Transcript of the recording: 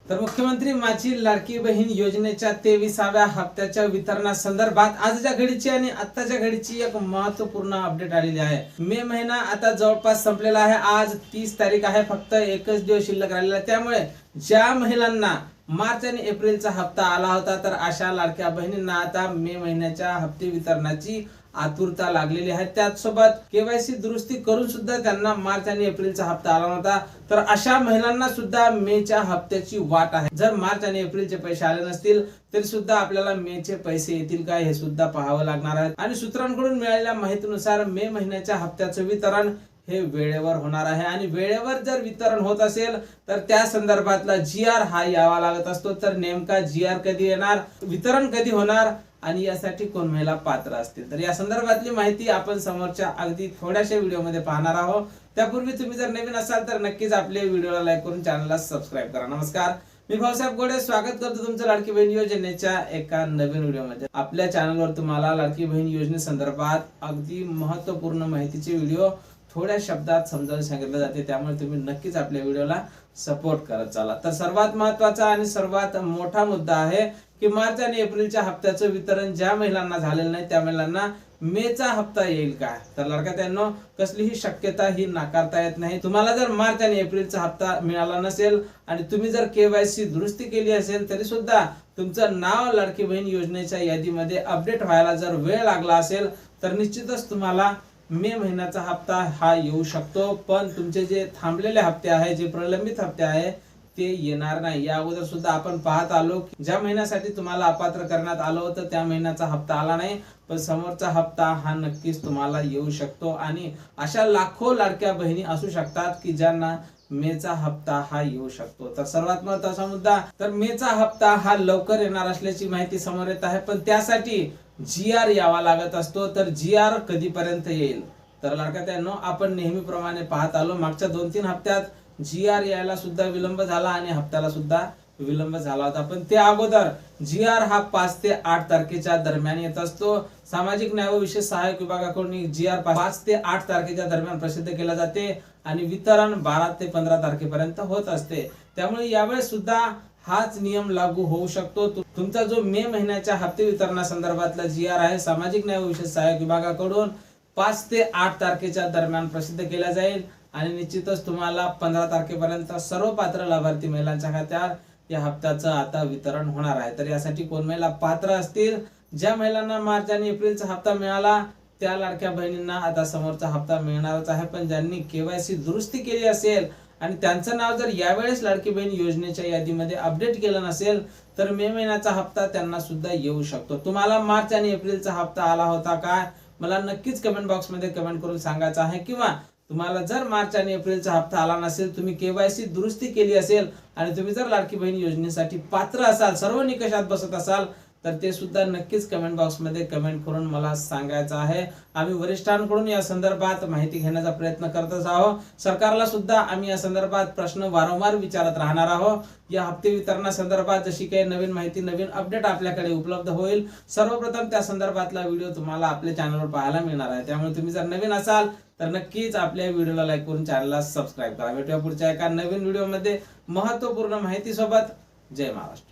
तर मुख्यमंत्री माझी लाडकी बहीण योजनेच्या 23व्या हप्त्याच्या वितरणासंदर्भात आजच्या घडीची आणि आत्ताच्या घडीची एक महत्त्वपूर्ण अपडेट आलेली आहे। मे महिना आता जवळपास संपलेला आहे। आज 30 तारीख आहे। फक्त एकच दिवस शिल्लक राहिलेला आहे। त्यामुळे ज्या महिलांना मार्च आणि एप्रिलचा हप्ता आला होता तर अशा लाडक्या बहिणींना आता मे महिन्याच्या हप्ते वितरणाची आतुरता लागलेली आहे। त्याचसोबत केवायसी दुरुस्ती करून सुद्धा त्यांना मार्च आणि एप्रिलचा हप्ता आला नव्हता, तर अशा महिलांना सुद्धा मेच्या हप्त्याची वाट आहे। जर मार्च आणि एप्रिलचे पैसे आले नसतील तरी सुद्धा आपल्याला मेचे पैसे येतील का हे सुद्धा पाहावं लागणार आहे। आणि सूत्रांकडून मिळालेल्या माहितीनुसार मे महिन्याच्या हप्त्याचं वितरण हे वेळेवर होणार आहे आणि वेळेवर जर वितरण होत असेल तर त्या संदर्भातला GR हा यावा लागत असतो। तर नेमका GR कधी येणार, वितरण कधी होणार आणि यासाठी कोण महिला पात्र असतील, तर या संदर्भातली माहिती आपण समोरच्या अगदी थोड्याशा व्हिडिओमध्ये पाहणार आहोत। त्यापूर्वी तुम्ही जर नवीन असाल तर नक्कीच आपल्या व्हिडिओला लाईक करून चॅनलला सबस्क्राइब करा। नमस्कार, मी भाऊसाहेब गोडे स्वागत करतो तुमचं लाडकी बहीण योजनेच्या एका नवीन व्हिडिओमध्ये। आपल्या चॅनलवर तुम्हाला लाडकी बहीण योजनेसंदर्भात अगदी महत्त्वपूर्ण माहितीचे व्हिडिओ थोड्या शब्दात समजावून सांगितले जाते, त्यामुळे तुम्ही नक्कीच आपल्या व्हिडिओला सपोर्ट करत चला। तर सर्वात महत्त्वाचा आणि सर्वात मोठा मुद्दा आहे की मार्च आणि एप्रिलच्या हप्त्याचं वितरण ज्या महिलांना झालेलं नाही त्या महिलांना मेचा हप्ता येईल का? तर लाडक्यानो कसलीही शक्यता ही नाकारता येत नाही। तुम्हाला जर मार्च आणि एप्रिलचा हप्ता मिळाला नसेल आणि तुम्ही जर केवायसी दुरुस्ती केली असेल तरी सुद्धा तुमचं नाव लाडकी बहीण योजनेच्या यादीमध्ये अपडेट व्हायला जर वेळ लागला असेल तर निश्चितच तुम्हाला मे महिन्याचा हप्ता हा येऊ शकतो। पण तुमचे जे थांबलेले हप्ते आहे, जे प्रलंबित हप्ते आहे ते येणार नाही। या अगोदर सुद्धा आपण पाहत आलो की ज्या महिन्यासाठी तुम्हाला अपात्र करण्यात आलं होतं त्या महिन्याचा हप्ता आला नाही, पण समोरचा हप्ता हा नक्कीच तुम्हाला येऊ शकतो। आणि अशा लाखो लाडक्या बहिणी असू शकतात की ज्यांना मेचा हप्ता हा येऊ शकतो। तर सर्वात महत्त्वाचा मुद्दा, तर मेचा हप्ता हा लवकर येणार असल्याची माहिती समोर येत आहे, पण त्यासाठी GR यावा लागत असतो। तर GR कधीपर्यंत येईल? तर लाडक्यानो आपण नेहमीप्रमाणे पाहत आलो मागच्या 2-3 हप्त्यात GR यायला सुद्धा विलंब झाला आणि हप्त्याला सुद्धा विलंब झाला होता, पण त्या अगोदर GR हा 5 ते 8 तारखेच्या दरम्यान येत असतो। सामाजिक न्याय व विशेष सहाय्यक विभागाकडून GR 5 ते 8 तारखेच्या दरम्यान प्रसिद्ध केला जाते आणि वितरण 12 ते 15 तारखेपर्यंत होत असते। त्यामुळे यावेळेस सुद्धा हाच नियम लागू होऊ शकतो। तुमचा जो मे महिन्याच्या हप्ते वितरणासंदर्भातला GR आहे सामाजिक न्याय व विशेष सहाय्यक विभागाकडून 5 ते 8 तारखेच्या दरम्यान प्रसिद्ध केला जाईल आणि निश्चितच तुम्हाला 15 तारखेपर्यंत सर्व पात्र लाभार्थी महिलांच्या खात्यात या हप्त्याचं आता वितरण होणार आहे। तर यासाठी कोण महिला पात्र असतील, ज्या महिलांना मार्च आणि एप्रिलचा हप्ता मिळाला त्या लाडक्या बहिणींना आता समोरचा हप्ता मिळणारच आहे। पण ज्यांनी केवायसी दुरुस्ती केली असेल आणि त्यांचं नाव जर यावेळेस लाडकी बहीण योजनेच्या यादीमध्ये अपडेट केलं नसेल तर मे महिन्याचा हप्ता त्यांना सुद्धा येऊ शकतो। तुम्हाला मार्च आणि एप्रिलचा हप्ता आला होता का? मला नक्कीच कमेंट बॉक्समध्ये कमेंट करून सांगायचं आहे। किंवा तुम्हाला जर मार्च आणि एप्रिलचा हप्ता आला नसेल, तुम्ही केवायसी दुरुस्ती केली असेल आणि तुम्ही जर लाडकी बहीण योजनेसाठी पात्र असाल, सर्व निकषात बसत असाल तर ते सुद्धा नक्कीच कमेंट बॉक्समध्ये कमेंट करून मला सांगायचं आहे। आम्ही वरिष्ठांकडून या संदर्भात माहिती घेण्याचा प्रयत्न करतच आहोत। सरकारला सुद्धा आम्ही या संदर्भात प्रश्न वारंवार विचारत राहणार आहोत। या हप्ते वितरणासंदर्भात जशी काही नवीन माहिती, नवीन अपडेट आपल्याकडे उपलब्ध होईल, सर्वप्रथम त्या संदर्भातला व्हिडिओ तुम्हाला आपल्या चॅनलवर पाहायला मिळणार आहे। त्यामुळे तुम्ही जर नवीन असाल तर नक्कीच आपल्या व्हिडिओला लाईक करून चॅनलला सबस्क्राइब करा। भेटूया पुढच्या एका नवीन व्हिडिओमध्ये महत्त्वपूर्ण माहिती सोबत। जय महाराष्ट्र।